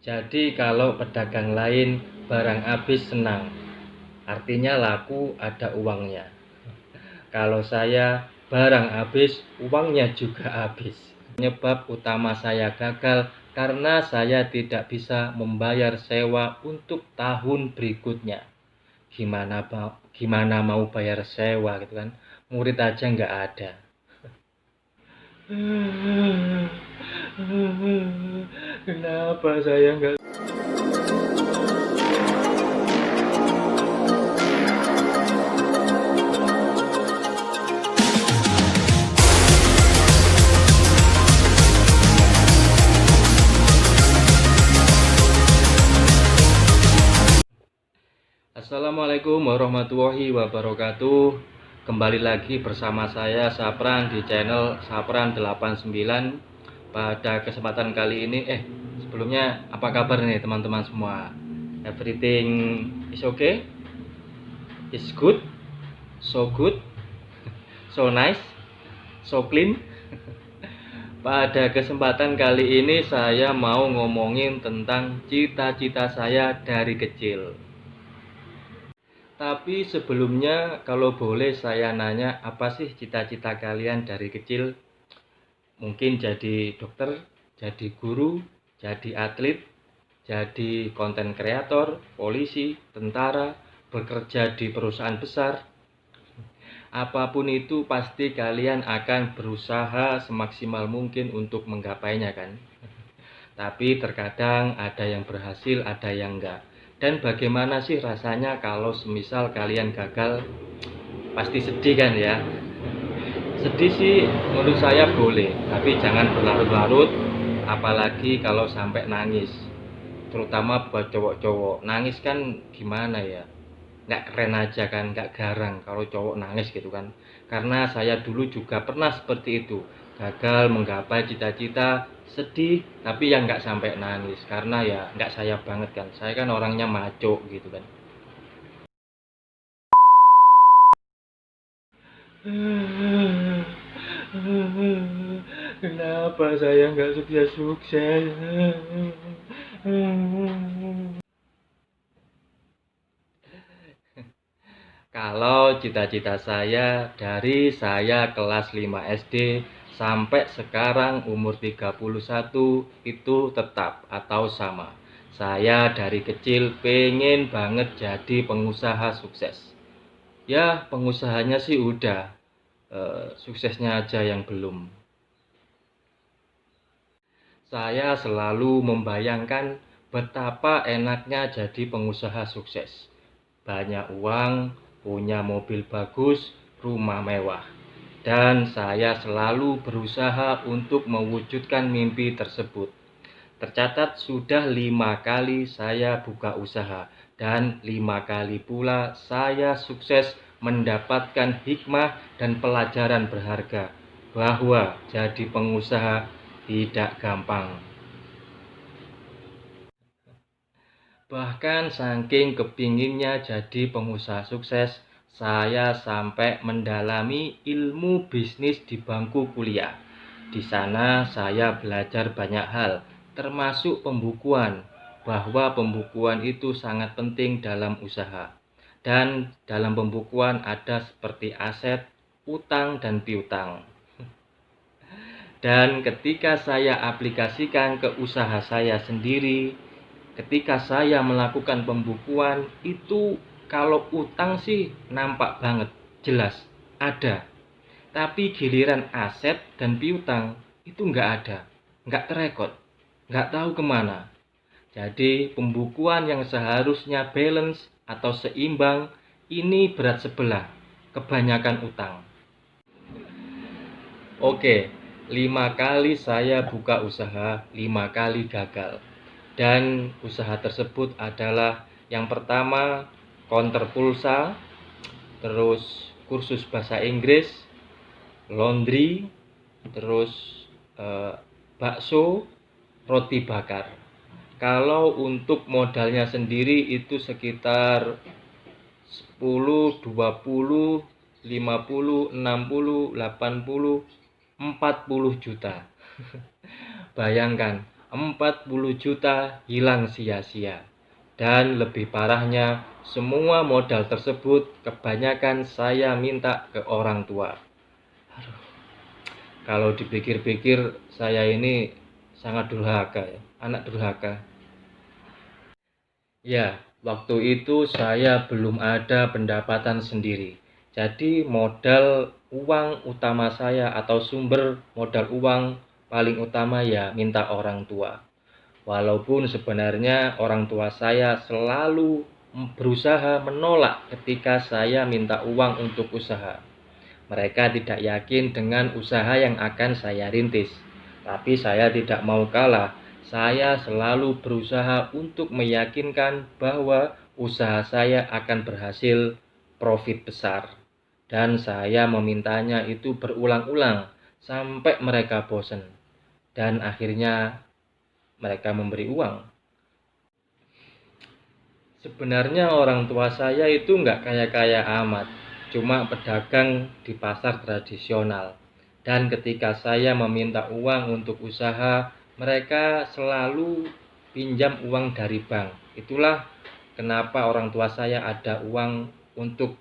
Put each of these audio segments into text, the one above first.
Jadi kalau pedagang lain barang habis senang, artinya laku ada uangnya. Kalau saya barang habis, uangnya juga habis. Penyebab utama saya gagal karena saya tidak bisa membayar sewa untuk tahun berikutnya. Gimana mau bayar sewa gitu kan? Murid aja nggak ada. Kenapa saya nggak? Assalamualaikum warahmatullahi wabarakatuh. Kembali lagi bersama saya Sapran di channel Sapran 89. Pada kesempatan kali ini sebelumnya apa kabar nih teman-teman semua? Everything is okay? Is good? So good? So nice? So clean? Pada kesempatan kali ini saya mau ngomongin tentang cita-cita saya dari kecil. Tapi sebelumnya kalau boleh saya nanya, apa sih cita-cita kalian dari kecil? Mungkin jadi dokter, jadi guru, jadi atlet, jadi konten kreator, polisi, tentara, bekerja di perusahaan besar. Apapun itu pasti kalian akan berusaha semaksimal mungkin untuk menggapainya kan? Tapi terkadang ada yang berhasil, ada yang enggak. Dan bagaimana sih rasanya kalau semisal kalian gagal? Pasti sedih kan ya? Sedih sih menurut saya boleh, tapi jangan berlarut-larut, apalagi kalau sampai nangis. Terutama buat cowok-cowok, nangis kan gimana ya? Nggak keren aja kan, nggak garang kalau cowok nangis gitu kan. Karena saya dulu juga pernah seperti itu, gagal menggapai cita-cita, sedih, tapi yang nggak sampai nangis. Karena ya nggak saya banget kan, saya kan orangnya maco gitu kan. Kenapa saya nggak sukses-sukses? Kalau cita-cita saya dari saya kelas 5 SD sampai sekarang umur 31 itu tetap atau sama. Saya dari kecil pengen banget jadi pengusaha sukses. Ya, pengusahanya sih udah, suksesnya aja yang belum. Saya selalu membayangkan betapa enaknya jadi pengusaha sukses. Banyak uang, punya mobil bagus, rumah mewah. Dan saya selalu berusaha untuk mewujudkan mimpi tersebut. Tercatat sudah 5 kali saya buka usaha dan 5 kali pula saya sukses mendapatkan hikmah dan pelajaran berharga bahwa jadi pengusaha tidak gampang. Bahkan saking kepinginnya jadi pengusaha sukses, saya sampai mendalami ilmu bisnis di bangku kuliah. Di sana saya belajar banyak hal, termasuk pembukuan, bahwa pembukuan itu sangat penting dalam usaha. Dan dalam pembukuan ada seperti aset, utang, dan piutang. Dan ketika saya aplikasikan ke usaha saya sendiri, ketika saya melakukan pembukuan itu, kalau utang sih nampak banget, jelas ada. Tapi giliran aset dan piutang itu nggak ada, nggak terekod, nggak tahu kemana. Jadi pembukuan yang seharusnya balance atau seimbang ini berat sebelah, kebanyakan utang. Oke, 5 kali saya buka usaha, 5 kali gagal. Dan usaha tersebut adalah yang pertama counter pulsa, terus kursus bahasa Inggris, laundry, terus bakso, roti bakar. Kalau untuk modalnya sendiri itu sekitar 10, 20, 50, 60, 80, 40 juta. Bayangkan, 40 juta hilang sia-sia. Dan lebih parahnya, semua modal tersebut kebanyakan saya minta ke orang tua. Kalau dipikir-pikir, saya ini sangat durhaka ya, anak durhaka. Ya, waktu itu saya belum ada pendapatan sendiri. Jadi modal uang utama saya atau sumber modal uang paling utama ya minta orang tua. Walaupun sebenarnya orang tua saya selalu berusaha menolak ketika saya minta uang untuk usaha. Mereka tidak yakin dengan usaha yang akan saya rintis. Tapi saya tidak mau kalah. Saya selalu berusaha untuk meyakinkan bahwa usaha saya akan berhasil profit besar. Dan saya memintanya itu berulang-ulang sampai mereka bosan. Dan akhirnya mereka memberi uang. Sebenarnya orang tua saya itu nggak kaya-kaya amat, cuma pedagang di pasar tradisional. Dan ketika saya meminta uang untuk usaha, mereka selalu pinjam uang dari bank. Itulah kenapa orang tua saya ada uang untuk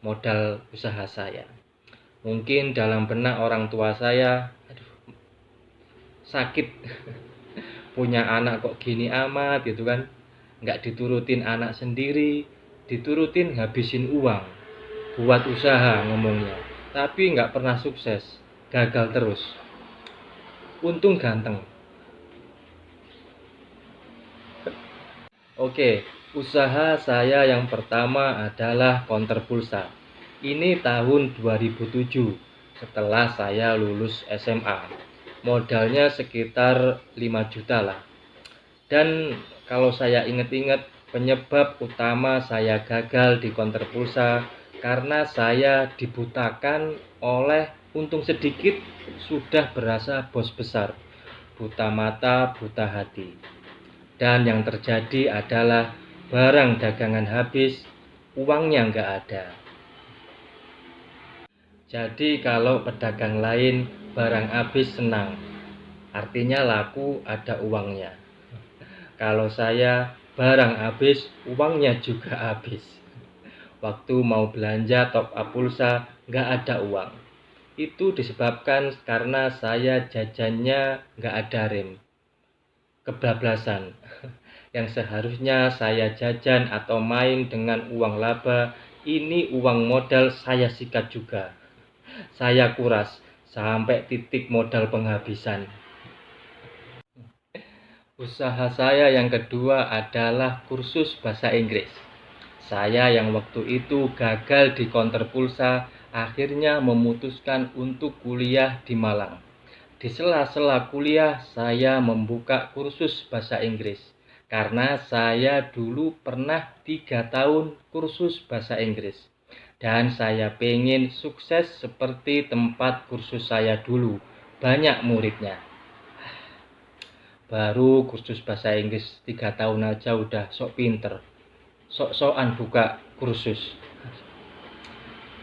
modal usaha saya. Mungkin dalam benak orang tua saya, aduh, sakit punya anak kok gini amat gitu kan. Nggak diturutin anak sendiri, diturutin habisin uang buat usaha ngomongnya, tapi nggak pernah sukses, gagal terus. Untung ganteng. Oke, usaha saya yang pertama adalah konter pulsa. Ini tahun 2007, setelah saya lulus SMA. Modalnya sekitar 5 juta lah. Dan kalau saya ingat-ingat, penyebab utama saya gagal di konter pulsa karena saya dibutakan oleh untung sedikit sudah berasa bos besar. Buta mata, buta hati. Dan yang terjadi adalah barang dagangan habis, uangnya nggak ada. Jadi kalau pedagang lain barang habis senang, artinya laku ada uangnya. Kalau saya barang habis, uangnya juga habis. Waktu mau belanja top up pulsa, nggak ada uang. Itu disebabkan karena saya jajannya nggak ada rem. Kebablasan. Yang seharusnya saya jajan atau main dengan uang laba, ini uang modal saya sikat juga. Saya kuras sampai titik modal penghabisan. Usaha saya yang kedua adalah kursus bahasa Inggris. Saya yang waktu itu gagal di konter pulsa, akhirnya memutuskan untuk kuliah di Malang. Di sela-sela kuliah, saya membuka kursus bahasa Inggris. Karena saya dulu pernah 3 tahun kursus bahasa Inggris. Dan saya pengen sukses seperti tempat kursus saya dulu. Banyak muridnya. Baru kursus bahasa Inggris 3 tahun aja udah sok pinter. Sok-sokan buka kursus.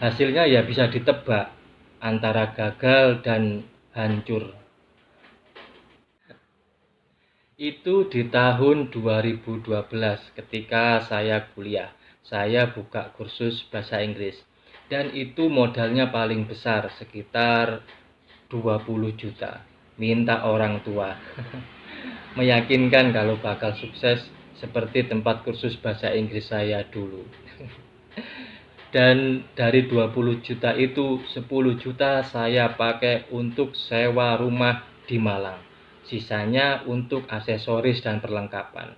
Hasilnya ya bisa ditebak antara gagal dan hancur. Itu di tahun 2012 ketika saya kuliah. Saya buka kursus bahasa Inggris. Dan itu modalnya paling besar, sekitar 20 juta. Minta orang tua. Meyakinkan kalau bakal sukses seperti tempat kursus bahasa Inggris saya dulu. Dan dari 20 juta itu 10 juta saya pakai untuk sewa rumah di Malang. Sisanya untuk aksesoris dan perlengkapan.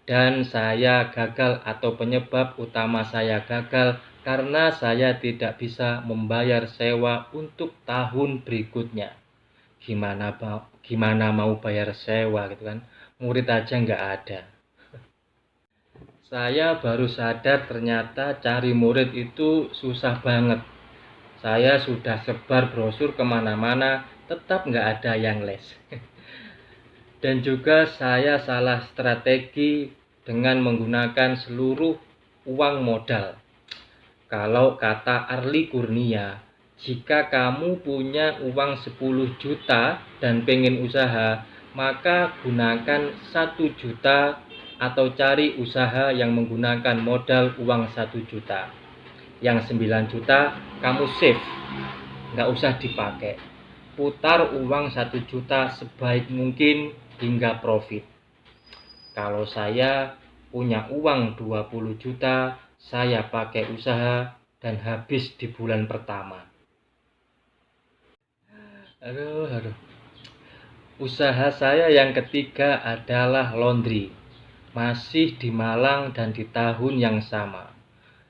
Dan saya gagal atau penyebab utama saya gagal karena saya tidak bisa membayar sewa untuk tahun berikutnya. Gimana mau bayar sewa gitu kan? Murid aja nggak ada. Saya baru sadar ternyata cari murid itu susah banget. Saya sudah sebar brosur kemana-mana, tetap nggak ada yang les. Dan juga saya salah strategi dengan menggunakan seluruh uang modal. Kalau kata Arli Kurnia, jika kamu punya uang 10 juta dan pengen usaha, maka gunakan 1 juta atau cari usaha yang menggunakan modal uang 1 juta. Yang 9 juta kamu save, nggak usah dipakai. Putar uang 1 juta sebaik mungkin hingga profit. Kalau saya punya uang 20 juta, saya pakai usaha dan habis di bulan pertama. Aduh. Usaha saya yang ketiga adalah laundry. Masih di Malang dan di tahun yang sama.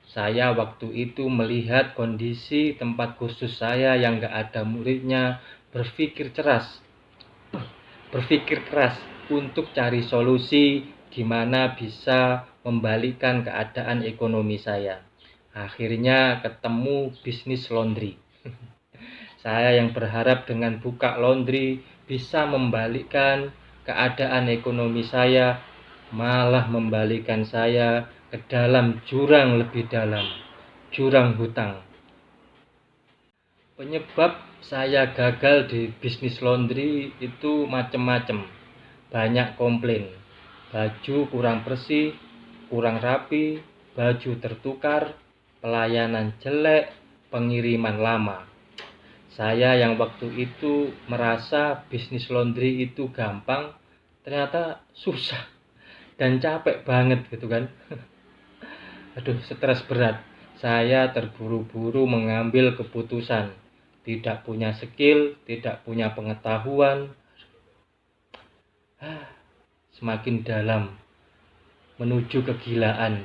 Saya waktu itu melihat kondisi tempat kursus saya yang gak ada muridnya, berpikir keras untuk cari solusi gimana bisa membalikkan keadaan ekonomi saya. Akhirnya ketemu bisnis laundry. Saya yang berharap dengan buka laundry bisa membalikkan keadaan ekonomi saya, malah membalikkan saya ke dalam jurang lebih dalam, jurang hutang. Penyebab saya gagal di bisnis laundry itu macam-macam. Banyak komplain, baju kurang bersih, kurang rapi, baju tertukar, pelayanan jelek, pengiriman lama. Saya yang waktu itu merasa bisnis laundry itu gampang, ternyata susah dan capek banget gitu kan. Aduh, stres berat. Saya terburu-buru mengambil keputusan. Tidak punya skill, tidak punya pengetahuan. Semakin dalam menuju kegilaan.